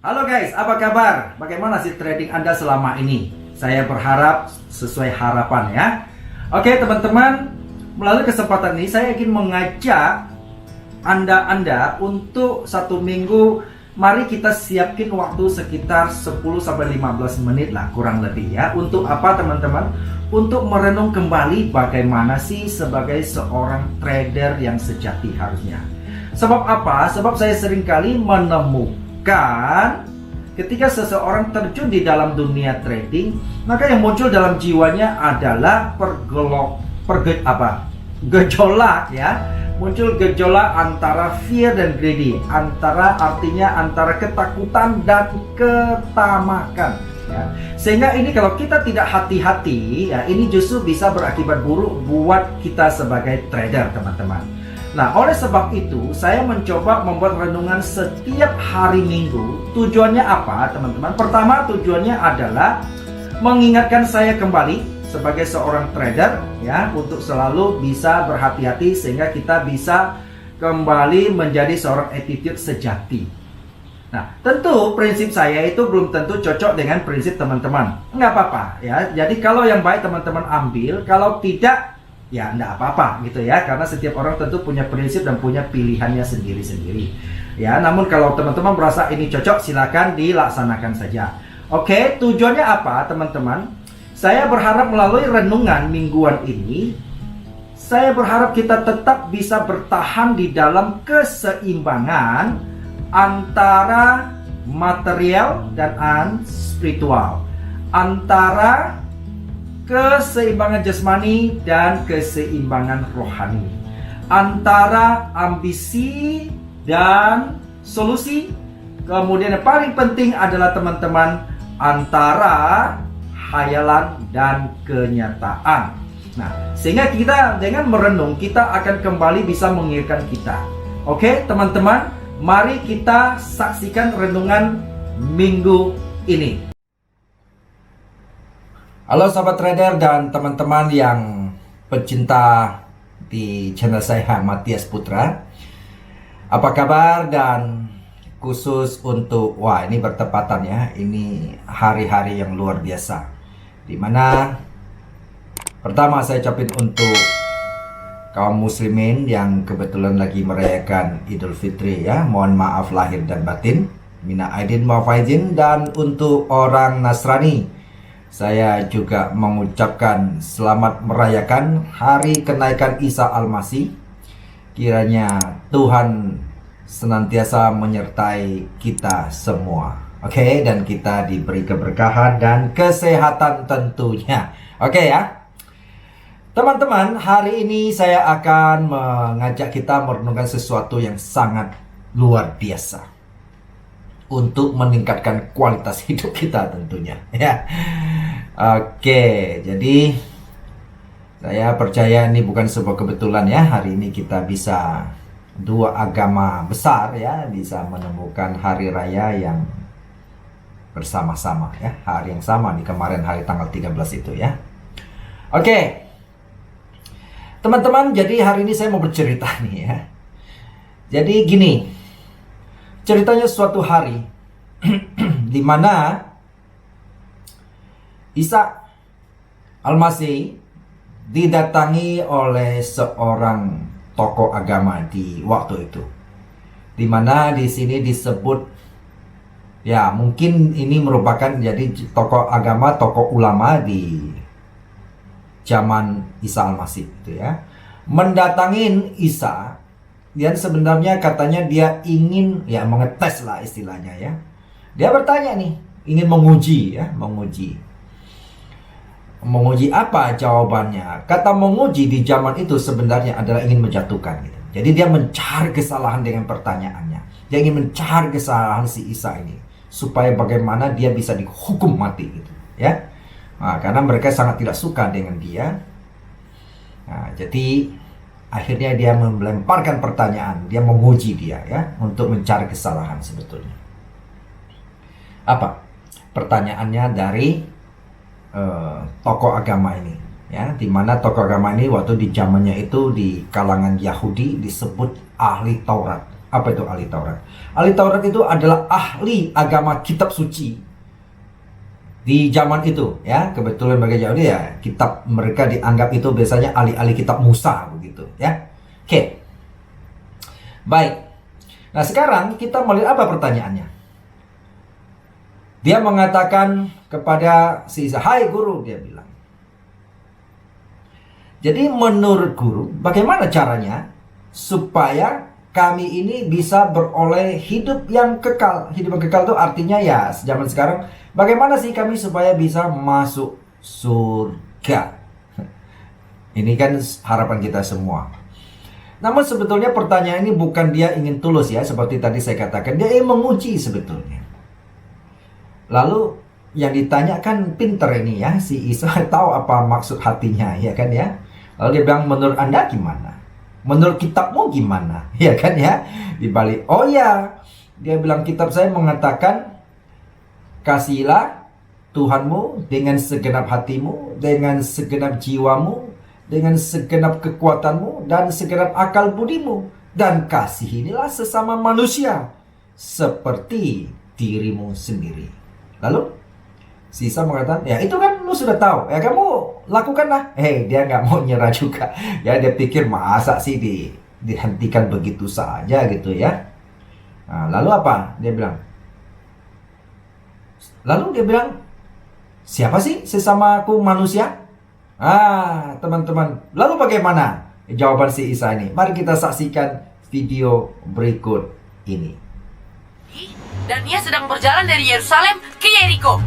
Halo guys, apa kabar? Bagaimana sih trading Anda selama ini? Saya berharap sesuai harapan ya. Oke teman-teman, melalui kesempatan ini saya ingin mengajak Anda untuk satu minggu. Mari kita siapin waktu sekitar 10-15 menit lah kurang lebih ya. Untuk apa teman-teman? Untuk merenung kembali bagaimana sih sebagai seorang trader yang sejati harusnya. Sebab apa? Sebab saya seringkali menemukan ketika seseorang terjun di dalam dunia trading, maka yang muncul dalam jiwanya adalah gejolak ya. Muncul gejolak antara fear dan greedy, artinya antara ketakutan dan ketamakan ya. Sehingga ini kalau kita tidak hati-hati ya, ini justru bisa berakibat buruk buat kita sebagai trader teman-teman. Nah, oleh sebab itu, saya mencoba membuat renungan setiap hari Minggu. Tujuannya apa, teman-teman? Pertama, tujuannya adalah mengingatkan saya kembali sebagai seorang trader, ya, untuk selalu bisa berhati-hati sehingga kita bisa kembali menjadi seorang attitude sejati. Nah, tentu prinsip saya itu belum tentu cocok dengan prinsip teman-teman. Nggak apa-apa, ya. Jadi kalau yang baik teman-teman ambil, kalau tidak, ya enggak apa-apa gitu ya, karena setiap orang tentu punya prinsip dan punya pilihannya sendiri-sendiri ya. Namun kalau teman-teman merasa ini cocok, silakan dilaksanakan saja. Oke, tujuannya apa teman-teman? Saya berharap melalui renungan mingguan ini, saya berharap kita tetap bisa bertahan di dalam keseimbangan antara material dan spiritual, antara keseimbangan jasmani dan keseimbangan rohani, antara ambisi dan solusi. Kemudian yang paling penting adalah teman-teman, antara hayalan dan kenyataan. Nah, sehingga kita dengan merenung, kita akan kembali bisa mengingatkan kita. Oke teman-teman, mari kita saksikan renungan minggu ini. Halo sahabat trader dan teman-teman yang pecinta di channel saya, Matias Putra. Apa kabar? Dan khusus untuk, ini bertepatan ya, ini hari-hari yang luar biasa, dimana pertama saya ucapin untuk kaum muslimin yang kebetulan lagi merayakan Idul Fitri ya, mohon maaf lahir dan batin, mina aidin wa faizin. Dan untuk orang Nasrani, saya juga mengucapkan selamat merayakan hari kenaikan Isa Al-Masih. Kiranya Tuhan senantiasa menyertai kita semua. Oke, dan kita diberi keberkahan dan kesehatan tentunya. Oke ya. Teman-teman, hari ini saya akan mengajak kita merenungkan sesuatu yang sangat luar biasa untuk meningkatkan kualitas hidup kita tentunya ya. Oke, jadi saya percaya ini bukan sebuah kebetulan ya. Hari ini kita bisa dua agama besar ya, bisa menemukan hari raya yang bersama-sama ya. Hari yang sama di kemarin, hari tanggal 13 itu ya. Oke teman-teman, jadi hari ini saya mau bercerita nih ya. Jadi gini, ceritanya suatu hari di mana Isa Al-Masih didatangi oleh seorang tokoh agama di waktu itu, di mana di sini disebut ya, mungkin ini merupakan jadi tokoh agama, tokoh ulama di zaman Isa Al-Masih itu ya, mendatangin Isa. Dan sebenarnya katanya dia ingin ya mengetes lah istilahnya ya. Dia bertanya nih, ingin menguji ya, menguji apa jawabannya? Kata menguji di zaman itu sebenarnya adalah ingin menjatuhkan gitu. Jadi dia mencari kesalahan dengan pertanyaannya. Dia ingin mencari kesalahan si Isa ini supaya bagaimana dia bisa dihukum mati gitu ya. Nah, karena mereka sangat tidak suka dengan dia. Nah, jadi akhirnya dia melemparkan pertanyaan, dia menguji dia ya, untuk mencari kesalahan sebetulnya. Apa pertanyaannya dari tokoh agama ini ya, dimana tokoh agama ini waktu di zamannya itu di kalangan Yahudi disebut ahli Taurat Apa itu ahli Taurat? Ahli Taurat itu adalah ahli agama kitab suci di zaman itu, ya. Kebetulan bagi Yahudi ya, kitab mereka dianggap itu biasanya ahli-ahli kitab Musa begitu, ya. Oke. Baik. Nah, sekarang kita melihat apa pertanyaannya. Dia mengatakan kepada si Isa, "Hai guru," dia bilang. Jadi menurut guru, bagaimana caranya supaya kami ini bisa beroleh hidup yang kekal? Hidup yang kekal itu artinya ya zaman sekarang, bagaimana sih kami supaya bisa masuk surga? Ini kan harapan kita semua. Namun sebetulnya pertanyaan ini bukan dia ingin tulus ya, seperti tadi saya katakan, dia ingin menguji sebetulnya. Lalu yang ditanyakan pinter ini ya, si Isa tahu apa maksud hatinya, ya kan ya. Lalu dia bilang, menurut Anda gimana? Menurut kitabmu gimana? Ya kan ya. Dibalik, oh ya, dia bilang kitab saya mengatakan, kasihilah Tuhanmu dengan segenap hatimu, dengan segenap jiwamu, dengan segenap kekuatanmu, dan segenap akal budimu. Dan kasihinilah sesama manusia seperti dirimu sendiri. Lalu si Isa mengatakan, ya itu kan lu sudah tahu, ya kamu lakukanlah. Dia nggak mau nyerah juga. Ya dia pikir masa sih dihentikan begitu saja gitu ya. Nah, lalu apa? Dia bilang, siapa sih sesamaku manusia? Teman-teman, lalu bagaimana jawaban si Isa ini? Mari kita saksikan video berikut ini. Dan ia sedang berjalan dari Yerusalem ke Yeriko.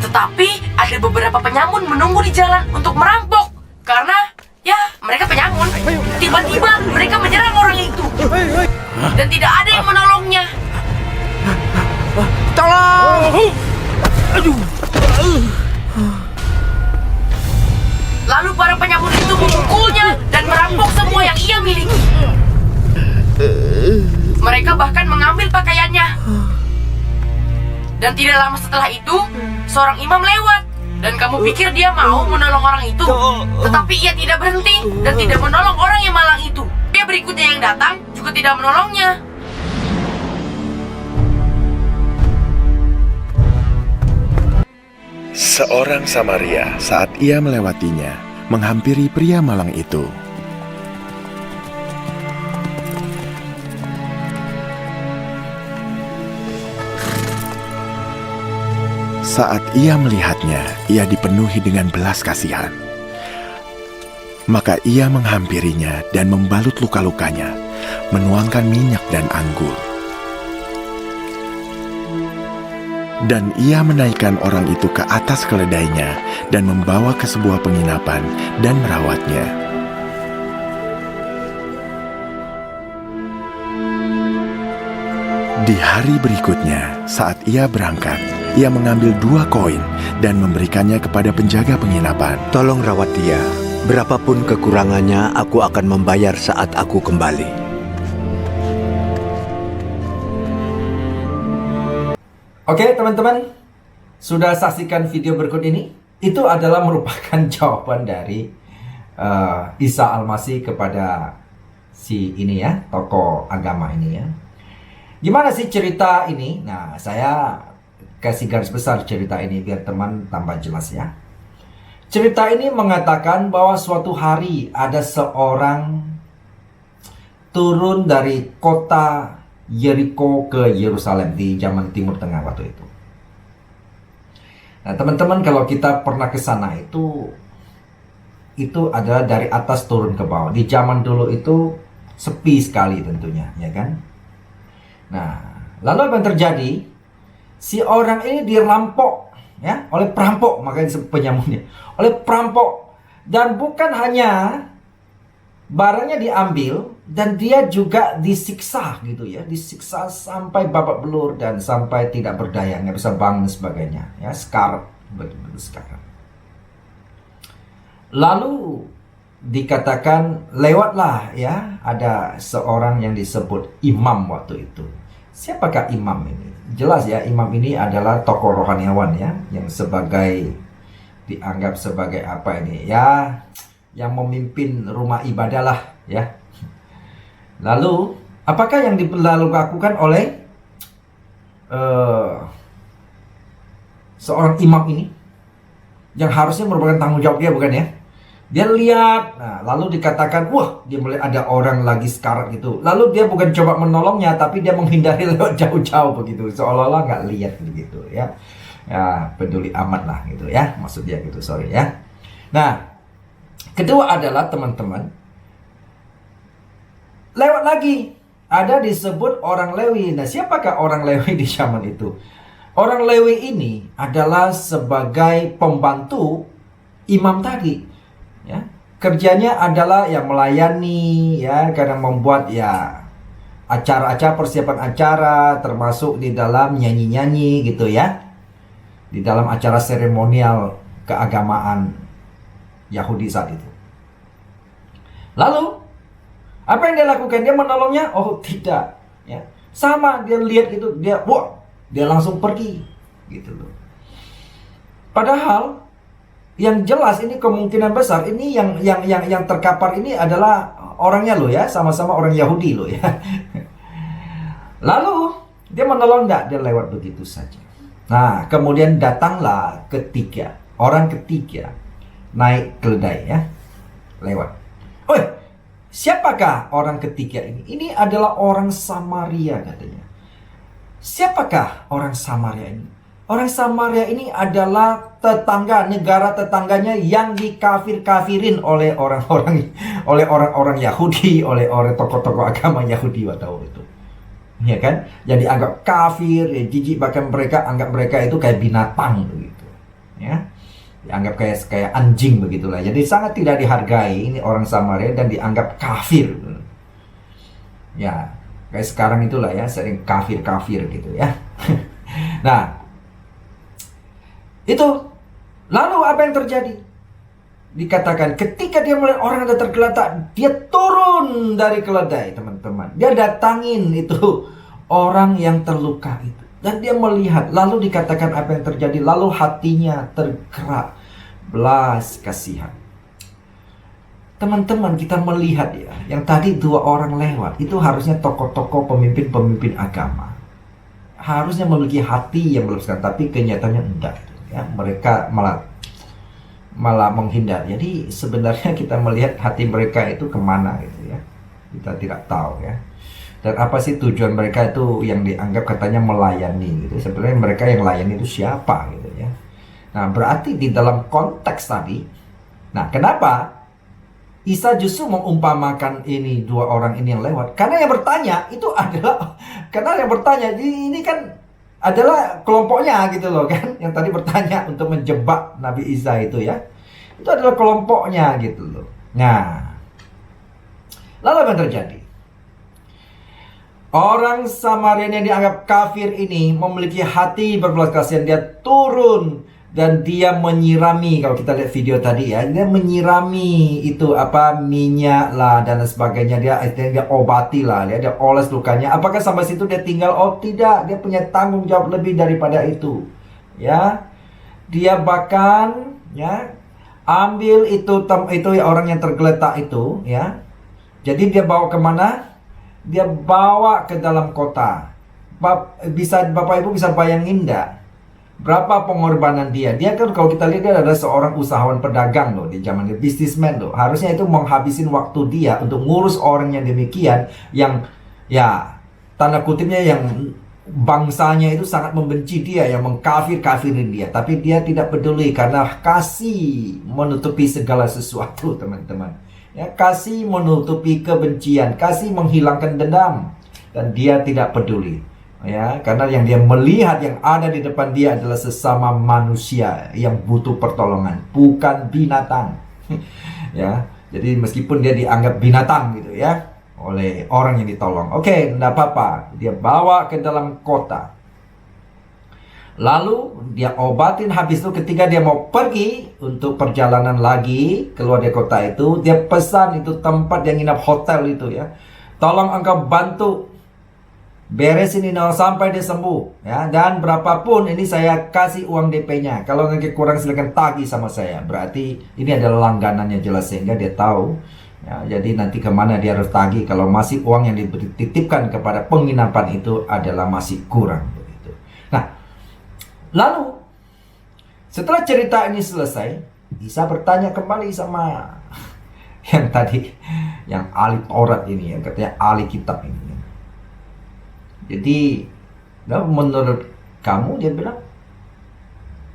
Tetapi ada beberapa penyamun menunggu di jalan untuk merampok. Karena, ya, mereka penyamun. Tiba-tiba mereka menyerang orang itu. Dan tidak ada yang menolongnya. Tolong! Lalu para penyamun itu memukulnya dan merampok semua yang ia miliki. Mereka bahkan mengambil pakaiannya. Dan tidak lama setelah itu, seorang imam lewat. Dan kamu pikir dia mau menolong orang itu. Tetapi ia tidak berhenti dan tidak menolong orang yang malang itu. Dia berikutnya yang datang juga tidak menolongnya. Seorang Samaria saat ia melewatinya, menghampiri pria malang itu. Saat ia melihatnya, ia dipenuhi dengan belas kasihan. Maka ia menghampirinya dan membalut luka-lukanya, menuangkan minyak dan anggur. Dan ia menaikkan orang itu ke atas keledainya dan membawa ke sebuah penginapan dan merawatnya. Di hari berikutnya, saat ia berangkat, ia mengambil 2 koin dan memberikannya kepada penjaga penginapan. Tolong rawat dia. Berapapun kekurangannya, aku akan membayar saat aku kembali. Oke teman-teman, sudah saksikan video berikut ini? Itu adalah merupakan jawaban dari Isa Al-Masih kepada si ini ya, tokoh agama ini ya. Gimana sih cerita ini? Nah, saya kasih garis besar cerita ini biar teman tambah jelas ya. Cerita ini mengatakan bahwa suatu hari ada seorang turun dari kota Yeriko ke Yerusalem di zaman Timur Tengah waktu itu. Nah, teman-teman kalau kita pernah ke sana itu adalah dari atas turun ke bawah. Di zaman dulu itu sepi sekali tentunya, ya kan? Nah, lalu apa yang terjadi? Si orang ini dirampok ya oleh perampok, makanya disebut penyamunnya. Oleh perampok, dan bukan hanya barangnya diambil, dan dia juga disiksa gitu ya, disiksa sampai babak belur dan sampai tidak berdaya, nggak bisa bangun sebagainya ya, sekarat, betul-betul sekarat. Lalu dikatakan lewatlah ya, ada seorang yang disebut imam waktu itu. Siapakah imam ini? Jelas ya, imam ini adalah tokoh rohaniawan ya, yang dianggap sebagai apa ini ya, yang memimpin rumah ibadah lah ya. Lalu Apakah yang dilakukan oleh seorang imam ini, yang harusnya merupakan tanggung jawab dia, bukan ya? Dia lihat, nah, lalu dikatakan, wah, dia melihat ada orang lagi sekarat gitu. Lalu dia bukan coba menolongnya, tapi dia menghindari lewat jauh-jauh begitu, seolah-olah nggak lihat begitu ya. Ya, peduli amat lah gitu ya, maksud dia gitu, sorry ya. Nah, kedua adalah teman-teman, lewat lagi ada disebut orang Lewi. Nah, siapakah orang Lewi di zaman itu? Orang Lewi ini adalah sebagai pembantu imam tadi. Ya, kerjanya adalah yang melayani, ya, kadang membuat ya acara-acara, persiapan acara, termasuk di dalam nyanyi-nyanyi gitu ya, di dalam acara seremonial keagamaan Yahudi saat itu. Lalu apa yang dia lakukan? Dia menolongnya? Oh tidak, ya, sama dia lihat itu, dia langsung pergi gitu loh. Padahal yang jelas ini kemungkinan besar ini yang terkapar ini adalah orangnya loh ya, sama-sama orang Yahudi loh ya. Lalu dia menolong enggak, dia lewat begitu saja. Nah, kemudian datanglah orang ketiga naik keledai ya, lewat. Siapakah orang ketiga ini? Ini adalah orang Samaria katanya. Siapakah orang Samaria ini? Orang Samaria ini adalah negara tetangganya yang dikafir-kafirin oleh orang-orang Yahudi, oleh tokoh-tokoh agama Yahudi waktu itu. Ya kan? Yang dianggap kafir, ya, jijik, bahkan mereka anggap mereka itu kayak binatang begitu. Ya. Dianggap kayak anjing begitulah. Jadi sangat tidak dihargai ini orang Samaria dan dianggap kafir. Ya, kayak sekarang itulah ya, sering kafir-kafir gitu ya. Nah, itu. Lalu apa yang terjadi? Dikatakan ketika dia melihat orang yang tergeletak, dia turun dari keledai, teman-teman. Dia datangin itu orang yang terluka itu. Dan dia melihat, lalu dikatakan apa yang terjadi, lalu hatinya tergerak belas kasihan. Teman-teman, kita melihat ya, yang tadi dua orang lewat, itu harusnya tokoh-tokoh pemimpin-pemimpin agama. Harusnya memiliki hati yang meluruskan, tapi kenyataannya enggak. Ya, mereka malah menghindar. Jadi sebenarnya kita melihat hati mereka itu kemana gitu ya. Kita tidak tahu ya. Dan apa sih tujuan mereka itu yang dianggap katanya melayani gitu. Sebenarnya mereka yang layani itu siapa gitu ya. Nah, berarti di dalam konteks tadi, nah kenapa Isa justru mengumpamakan ini dua orang ini yang lewat? Karena yang bertanya itu adalah, karena yang bertanya ini kan adalah kelompoknya gitu loh kan, yang tadi bertanya untuk menjebak Nabi Isa itu ya, itu adalah kelompoknya gitu loh. Nah, lalu apa yang terjadi? Orang Samaria yang dianggap kafir ini memiliki hati berbelas kasihan. Dia turun dan dia menyirami, kalau kita lihat video tadi ya, dia menyirami itu minyak lah dan sebagainya. Dia obati lah, dia oles lukanya. Apakah sampai situ dia tinggal? Oh tidak, dia punya tanggung jawab lebih daripada itu. Ya, dia bahkan ya ambil itu ya, orang yang tergeletak itu ya. Jadi dia bawa kemana? Dia bawa ke dalam kota. Bapak Ibu bisa bayangin enggak? Berapa pengorbanan dia? Dia kan kalau kita lihat dia adalah seorang usahawan pedagang loh di zaman dia, businessman loh. Harusnya itu menghabisin waktu dia untuk ngurus orang yang demikian, yang ya tanda kutipnya yang bangsanya itu sangat membenci dia, yang mengkafir-kafirin dia. Tapi dia tidak peduli karena kasih menutupi segala sesuatu, teman-teman. Ya, kasih menutupi kebencian, kasih menghilangkan dendam, dan dia tidak peduli. Ya, karena yang dia melihat yang ada di depan dia adalah sesama manusia yang butuh pertolongan, bukan binatang. Ya, jadi meskipun dia dianggap binatang gitu ya oleh orang yang ditolong. Oke, enggak apa-apa. Dia bawa ke dalam kota. Lalu dia obatin, habis itu ketika dia mau pergi untuk perjalanan lagi keluar dari kota itu, dia pesan itu tempat yang nginap hotel itu ya. Tolong engkau bantu beresin ini sampai dia sembuh ya, dan berapapun ini saya kasih uang DP-nya. Kalau nanti kurang silakan tagih sama saya. Berarti ini adalah langganannya jelas, sehingga dia tahu Ya, jadi nanti kemana dia harus tagih kalau masih uang yang dititipkan kepada penginapan itu adalah masih kurang begitu. Nah, lalu setelah cerita ini selesai, Isa bertanya kembali sama yang tadi, yang ahli Taurat ini, yang katanya ahli kitab ini. Jadi, menurut kamu, dia bilang,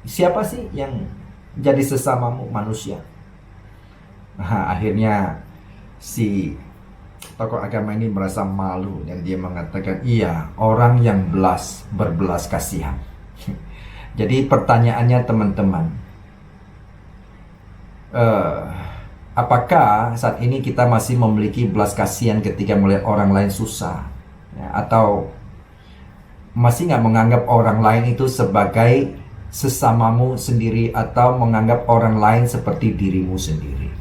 siapa sih yang jadi sesamamu manusia? Nah, akhirnya si tokoh agama ini merasa malu dan dia mengatakan, iya, orang yang berbelas kasihan. Jadi pertanyaannya teman-teman, apakah saat ini kita masih memiliki belas kasihan ketika melihat orang lain susah? Ya, atau masih nggak menganggap orang lain itu sebagai sesamamu sendiri, atau menganggap orang lain seperti dirimu sendiri?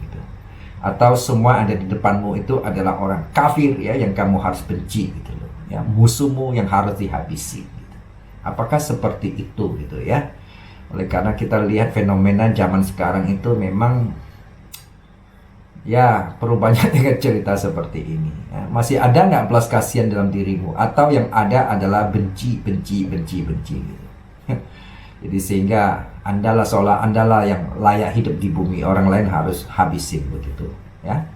Atau semua ada di depanmu itu adalah orang kafir ya, yang kamu harus benci gitu loh ya, musuhmu yang harus dihabisi gitu. Apakah seperti itu gitu ya? Oleh karena kita lihat fenomena zaman sekarang itu memang ya perlu banyak dengan cerita seperti ini ya. Masih ada nggak belas kasihan dalam dirimu, atau yang ada adalah benci gitu. Jadi sehingga andalah seolah andalah yang layak hidup di bumi, orang lain harus habisin begitu ya.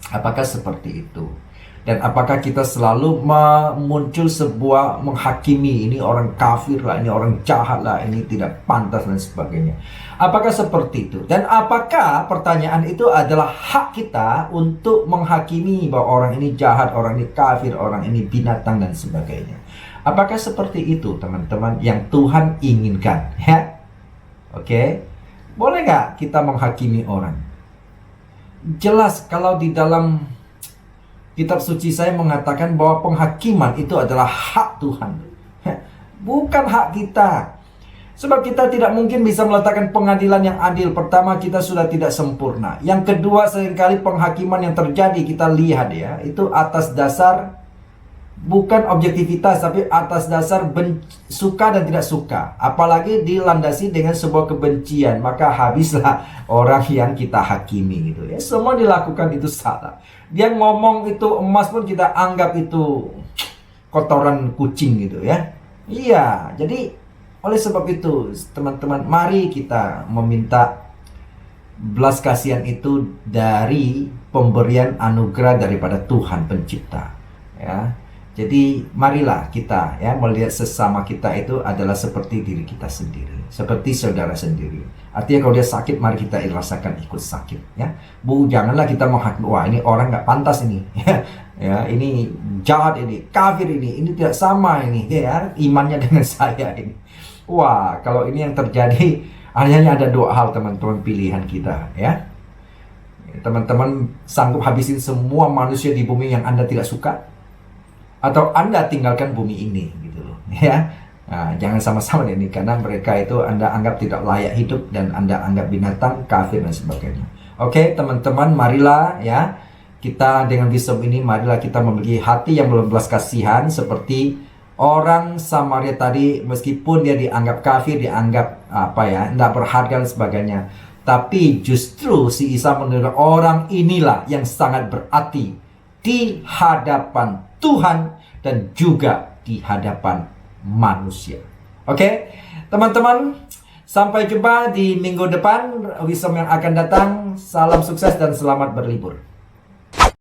Apakah seperti itu? Dan apakah kita selalu muncul sebuah menghakimi, ini orang kafir lah, ini orang jahat lah, ini tidak pantas dan sebagainya? Apakah seperti itu? Dan apakah pertanyaan itu adalah hak kita untuk menghakimi bahwa orang ini jahat, orang ini kafir, orang ini binatang dan sebagainya? Apakah seperti itu teman-teman yang Tuhan inginkan ya? Oke, boleh nggak kita menghakimi orang? Jelas kalau di dalam kitab suci saya mengatakan bahwa penghakiman itu adalah hak Tuhan, bukan hak kita. Sebab kita tidak mungkin bisa meletakkan pengadilan yang adil. Pertama, kita sudah tidak sempurna. Yang kedua, seringkali penghakiman yang terjadi kita lihat ya, itu atas dasar bukan objektivitas, tapi atas dasar suka dan tidak suka. Apalagi dilandasi dengan sebuah kebencian, maka habislah orang yang kita hakimi gitu ya. Semua dilakukan itu salah. Dia ngomong itu emas pun kita anggap itu kotoran kucing gitu ya. Iya, jadi oleh sebab itu teman-teman, mari kita meminta belas kasihan itu dari pemberian anugerah daripada Tuhan pencipta ya. Jadi marilah kita ya melihat sesama kita itu adalah seperti diri kita sendiri, seperti saudara sendiri. Artinya kalau dia sakit, mari kita rasakan ikut sakit ya. Janganlah kita menghakimi, wah ini orang nggak pantas ini ya, ini jahat, ini kafir, ini tidak sama ini ya imannya dengan saya ini. Wah, kalau ini yang terjadi, hanya ada dua hal teman-teman pilihan kita ya. Teman-teman sanggup habisin semua manusia di bumi yang Anda tidak suka, atau Anda tinggalkan bumi ini gitu loh ya. Nah, jangan sama-sama ini, karena mereka itu Anda anggap tidak layak hidup dan Anda anggap binatang, kafir dan sebagainya. Oke teman-teman, marilah ya kita dengan wisdom ini, marilah kita memiliki hati yang berbelas kasihan seperti orang Samaria tadi. Meskipun dia dianggap kafir, dianggap apa ya, tidak berharga dan sebagainya, tapi justru si Isa menurut orang inilah yang sangat berarti di hadapan Tuhan dan juga di hadapan manusia. Oke, teman-teman, sampai jumpa di minggu depan, wisdom yang akan datang. Salam sukses dan selamat berlibur.